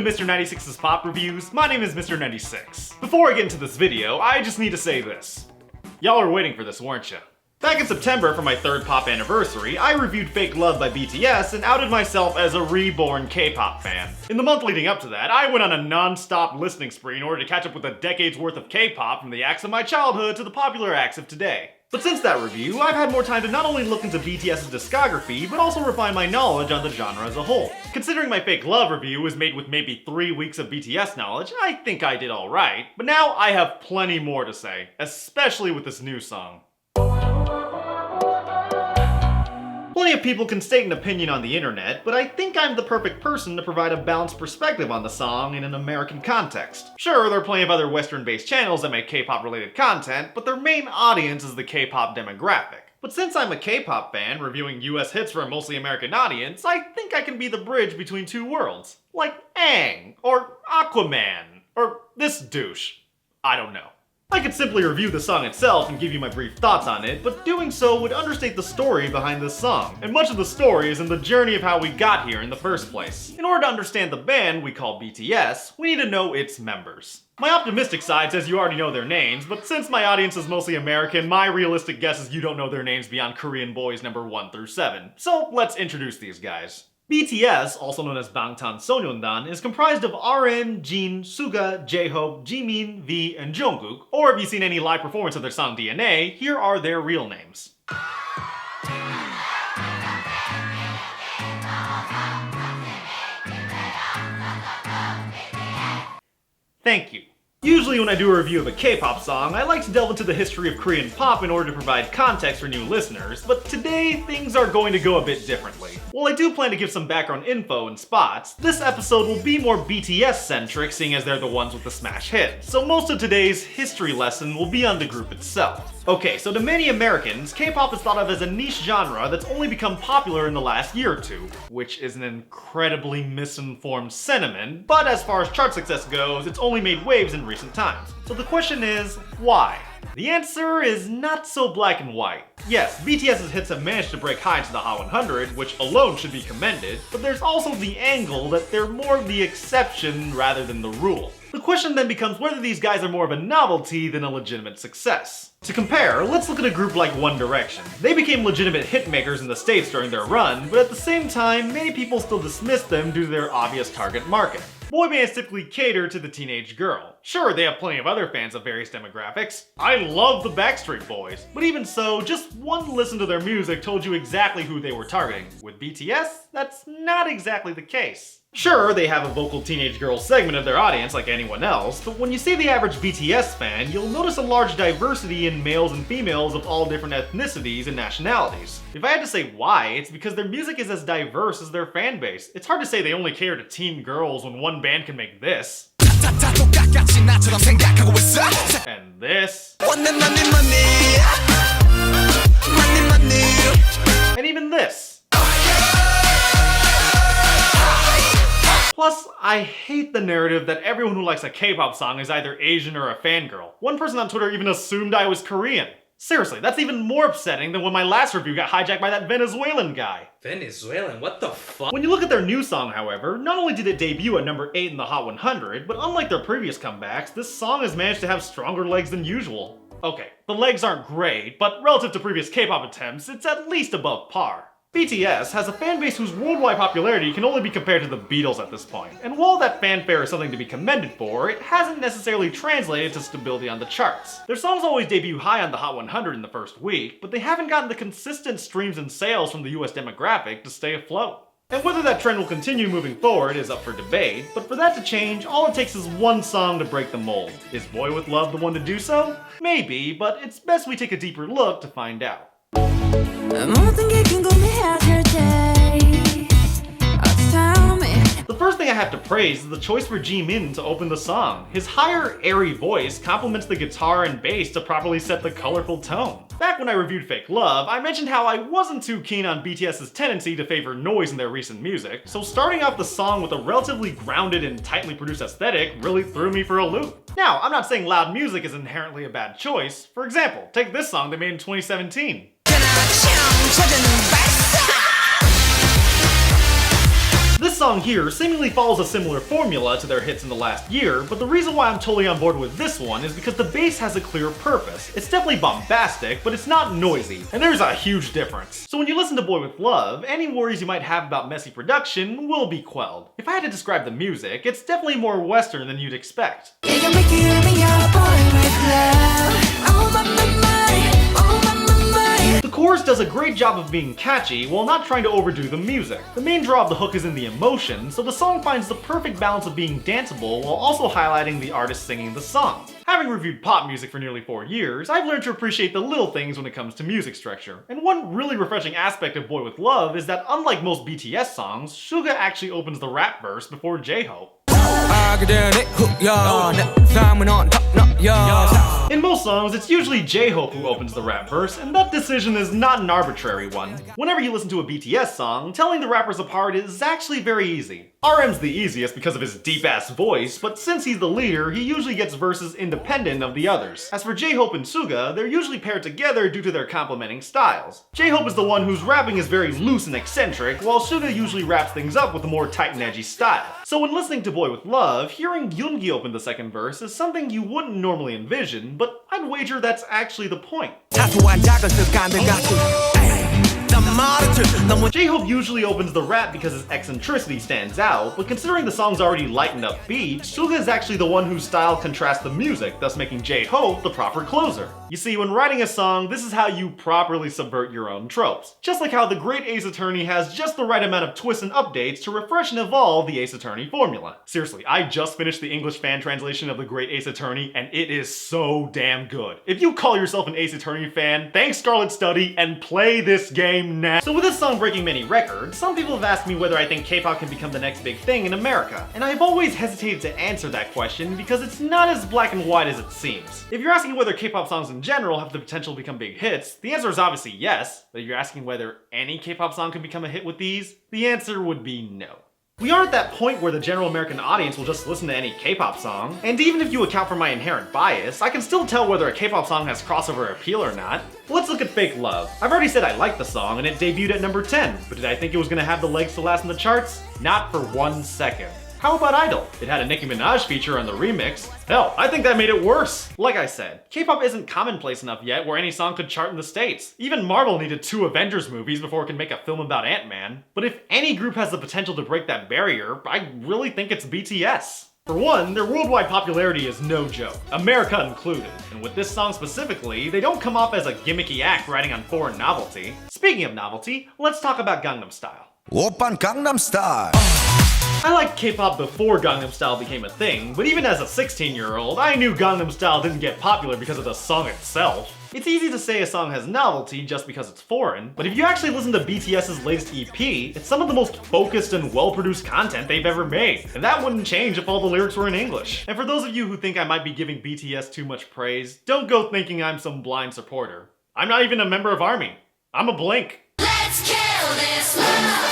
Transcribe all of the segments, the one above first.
to Mr. 96's Pop Reviews. My name is Mr. 96. Before I get into this video, I just need to say this. Y'all are waiting for this, weren't you? Back in September for my 3rd pop anniversary, I reviewed Fake Love by BTS and outed myself as a reborn K-pop fan. In the month leading up to that, I went on a non-stop listening spree in order to catch up with a decade's worth of K-pop from the acts of my childhood to the popular acts of today. But since that review, I've had more time to not only look into BTS's discography, but also refine my knowledge on the genre as a whole. Considering my Fake Love review was made with maybe 3 weeks of BTS knowledge, I think I did alright. But now I have plenty more to say, especially with this new song. Plenty of people can state an opinion on the internet, but I think I'm the perfect person to provide a balanced perspective on the song in an American context. Sure, there are plenty of other Western-based channels that make K-pop related content, but their main audience is the K-pop demographic. But since I'm a K-pop fan reviewing US hits for a mostly American audience, I think I can be the bridge between two worlds. Like Aang, or Aquaman, or this douche. I don't know. I could simply review the song itself and give you my brief thoughts on it, but doing so would understate the story behind this song. And much of the story is in the journey of how we got here in the first place. In order to understand the band we call BTS, we need to know its members. My optimistic side says you already know their names, but since my audience is mostly American, my realistic guess is you don't know their names beyond Korean boys number 1 through 7. So let's introduce these guys. BTS, also known as 방탄소년단, is comprised of RM, Jin, Suga, J-Hope, Jimin, V, and Jungkook, or if you've seen any live performance of their song DNA, here are their real names. Thank you. Usually when I do a review of a K-pop song, I like to delve into the history of Korean pop in order to provide context for new listeners, but today things are going to go a bit differently. While I do plan to give some background info and spots, this episode will be more BTS-centric, seeing as they're the ones with the smash hit. So most of today's history lesson will be on the group itself. Okay, so to many Americans, K-pop is thought of as a niche genre that's only become popular in the last year or two, which is an incredibly misinformed sentiment, but as far as chart success goes, it's only made waves in recent times. So the question is, why? The answer is not so black and white. Yes, BTS's hits have managed to break high into the Hot 100, which alone should be commended, but there's also the angle that they're more of the exception rather than the rule. The question then becomes whether these guys are more of a novelty than a legitimate success. To compare, let's look at a group like One Direction. They became legitimate hitmakers in the States during their run, but at the same time, many people still dismiss them due to their obvious target market. Boy bands typically cater to the teenage girl. Sure, they have plenty of other fans of various demographics. I love the Backstreet Boys, but even so, just one listen to their music told you exactly who they were targeting. With BTS, that's not exactly the case. Sure, they have a vocal teenage girl segment of their audience like anyone else, but when you see the average BTS fan, you'll notice a large diversity in males and females of all different ethnicities and nationalities. If I had to say why, it's because their music is as diverse as their fan base. It's hard to say they only cater to teen girls when one band can make this. And this. And even this. Plus, I hate the narrative that everyone who likes a K-pop song is either Asian or a fangirl. One person on Twitter even assumed I was Korean. Seriously, that's even more upsetting than when my last review got hijacked by that Venezuelan guy. Venezuelan? What the fuck? When you look at their new song, however, not only did it debut at number 8 in the Hot 100, but unlike their previous comebacks, this song has managed to have stronger legs than usual. Okay, the legs aren't great, but relative to previous K-pop attempts, it's at least above par. BTS has a fanbase whose worldwide popularity can only be compared to the Beatles at this point, and while that fanfare is something to be commended for, it hasn't necessarily translated to stability on the charts. Their songs always debut high on the Hot 100 in the first week, but they haven't gotten the consistent streams and sales from the US demographic to stay afloat. And whether that trend will continue moving forward is up for debate, but for that to change, all it takes is one song to break the mold. Is Boy With Love the one to do so? Maybe, but it's best we take a deeper look to find out. The first thing I have to praise is the choice for Jimin to open the song. His higher, airy voice complements the guitar and bass to properly set the colorful tone. Back when I reviewed Fake Love, I mentioned how I wasn't too keen on BTS's tendency to favor noise in their recent music, so starting off the song with a relatively grounded and tightly produced aesthetic really threw me for a loop. Now, I'm not saying loud music is inherently a bad choice. For example, take this song they made in 2017. This song here seemingly follows a similar formula to their hits in the last year, but the reason why I'm totally on board with this one is because the bass has a clear purpose. It's definitely bombastic, but it's not noisy, and there's a huge difference. So when you listen to Boy With Love, any worries you might have about messy production will be quelled. If I had to describe the music, it's definitely more Western than you'd expect. The chorus does a great job of being catchy while not trying to overdo the music. The main draw of the hook is in the emotion, so the song finds the perfect balance of being danceable while also highlighting the artist singing the song. Having reviewed pop music for nearly 4 years, I've learned to appreciate the little things when it comes to music structure. And one really refreshing aspect of Boy With Love is that unlike most BTS songs, Suga actually opens the rap verse before J-Hope. In most songs, it's usually J-Hope who opens the rap verse, and that decision is not an arbitrary one. Whenever you listen to a BTS song, telling the rappers apart is actually very easy. RM's the easiest because of his deep-ass voice, but since he's the leader, he usually gets verses independent of the others. As for J-Hope and Suga, they're usually paired together due to their complementing styles. J-Hope is the one whose rapping is very loose and eccentric, while Suga usually wraps things up with a more tight and edgy style. So when listening to Boy With Love, hearing Yoongi open the second verse is something you wouldn't normally envision, but I'd wager that's actually the point. J-Hope usually opens the rap because his eccentricity stands out, but considering the song's already light and upbeat, Suga is actually the one whose style contrasts the music, thus making J-Hope the proper closer. You see, when writing a song, this is how you properly subvert your own tropes. Just like how the great Ace Attorney has just the right amount of twists and updates to refresh and evolve the Ace Attorney formula. Seriously, I just finished the English fan translation of the great Ace Attorney, and it is so damn good. If you call yourself an Ace Attorney fan, thank Scarlet Study and play this game now. So with this song breaking many records, some people have asked me whether I think K-pop can become the next big thing in America, and I've always hesitated to answer that question because it's not as black and white as it seems. If you're asking whether K-pop songs in general have the potential to become big hits, the answer is obviously yes, but if you're asking whether any K-pop song can become a hit with these, the answer would be no. We are at that point where the general American audience will just listen to any K-pop song, and even if you account for my inherent bias, I can still tell whether a K-pop song has crossover appeal or not. Let's look at Fake Love. I've already said I liked the song and it debuted at number 10, but did I think it was gonna have the legs to last in the charts? Not for 1 second. How about Idol? It had a Nicki Minaj feature on the remix. Hell, I think that made it worse. Like I said, K-pop isn't commonplace enough yet where any song could chart in the States. Even Marvel needed 2 Avengers movies before it could make a film about Ant-Man. But if any group has the potential to break that barrier, I really think it's BTS. For one, their worldwide popularity is no joke, America included. And with this song specifically, they don't come off as a gimmicky act riding on foreign novelty. Speaking of novelty, let's talk about Gangnam Style. Oppan Gangnam Style. I liked K-pop before Gangnam Style became a thing, but even as a 16-year-old, I knew Gangnam Style didn't get popular because of the song itself. It's easy to say a song has novelty just because it's foreign, but if you actually listen to BTS's latest EP, it's some of the most focused and well-produced content they've ever made, and that wouldn't change if all the lyrics were in English. And for those of you who think I might be giving BTS too much praise, don't go thinking I'm some blind supporter. I'm not even a member of ARMY. I'm a Blink. Let's kill this love.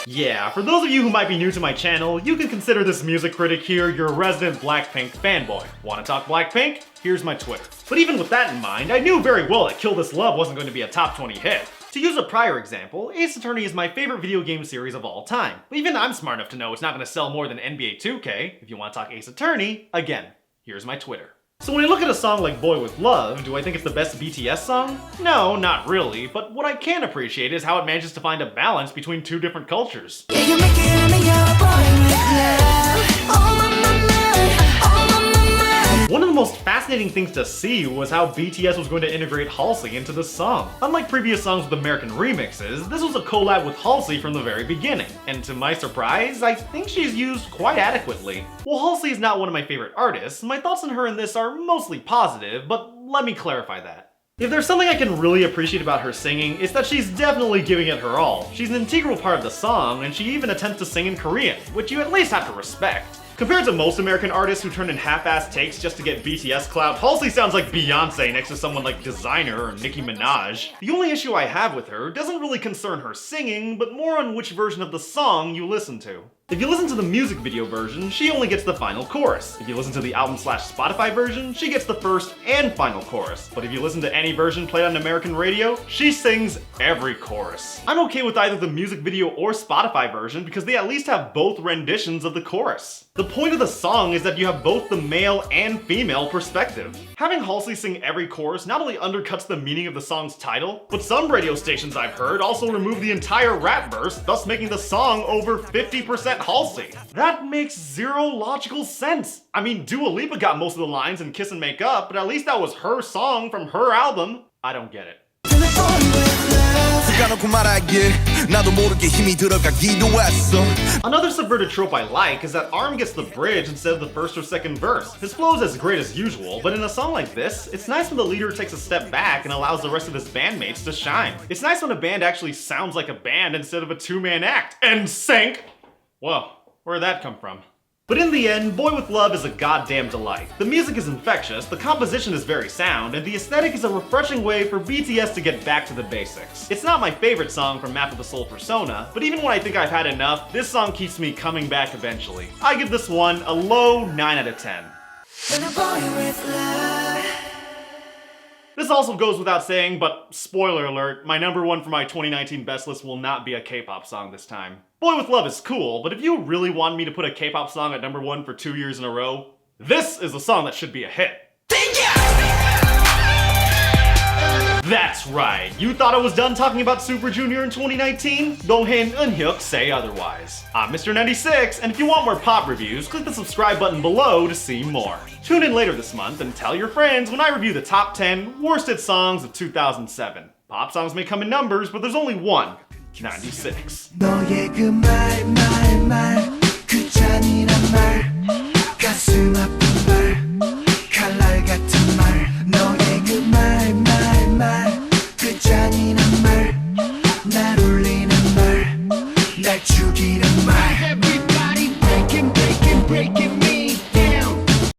Yeah, for those of you who might be new to my channel, you can consider this music critic here your resident Blackpink fanboy. Wanna talk Blackpink? Here's my Twitter. But even with that in mind, I knew very well that Kill This Love wasn't going to be a top 20 hit. To use a prior example, Ace Attorney is my favorite video game series of all time. But even I'm smart enough to know it's not going to sell more than NBA 2K. If you want to talk Ace Attorney, again, here's my Twitter. So when I look at a song like Boy With Love, do I think it's the best BTS song? No, not really, but what I can appreciate is how it manages to find a balance between 2 different cultures. One of the most fascinating things to see was how BTS was going to integrate Halsey into the song. Unlike previous songs with American remixes, this was a collab with Halsey from the very beginning. And to my surprise, I think she's used quite adequately. While Halsey is not one of my favorite artists, my thoughts on her in this are mostly positive, but let me clarify that. If there's something I can really appreciate about her singing, it's that she's definitely giving it her all. She's an integral part of the song, and she even attempts to sing in Korean, which you at least have to respect. Compared to most American artists who turn in half-assed takes just to get BTS clout, Halsey sounds like Beyonce next to someone like Designer or Nicki Minaj. The only issue I have with her doesn't really concern her singing, but more on which version of the song you listen to. If you listen to the music video version, she only gets the final chorus. If you listen to the album/Spotify version, she gets the first and final chorus. But if you listen to any version played on American radio, she sings every chorus. I'm okay with either the music video or Spotify version because they at least have both renditions of the chorus. The point of the song is that you have both the male and female perspective. Having Halsey sing every chorus not only undercuts the meaning of the song's title, but some radio stations I've heard also remove the entire rap verse, thus making the song over 50% Halsey. That makes zero logical sense. I mean, Dua Lipa got most of the lines in Kiss and Make Up, but at least that was her song from her album. I don't get it. Another subverted trope I like is that Arm gets the bridge instead of the first or second verse. His flow is as great as usual, but in a song like this, it's nice when the leader takes a step back and allows the rest of his bandmates to shine. It's nice when a band actually sounds like a band instead of a two-man act. And sank! Whoa, where'd that come from? But in the end, Boy With Love is a goddamn delight. The music is infectious, the composition is very sound, and the aesthetic is a refreshing way for BTS to get back to the basics. It's not my favorite song from Map of the Soul Persona, but even when I think I've had enough, this song keeps me coming back eventually. I give this one a low 9 out of 10. This also goes without saying, but spoiler alert, my number one for my 2019 best list will not be a K-pop song this time. Boy With Love is cool, but if you really want me to put a K-pop song at number one for 2 years in a row, this is a song that should be a hit. That's right, you thought I was done talking about Super Junior in 2019? Donghae and Eunhyuk say otherwise. I'm Mr. 96, and if you want more pop reviews, click the subscribe button below to see more. Tune in later this month and tell your friends when I review the top 10 worst hit songs of 2007. Pop songs may come in numbers, but there's only one, 96. 너의 그 말 그 잔인한 말 가슴 아파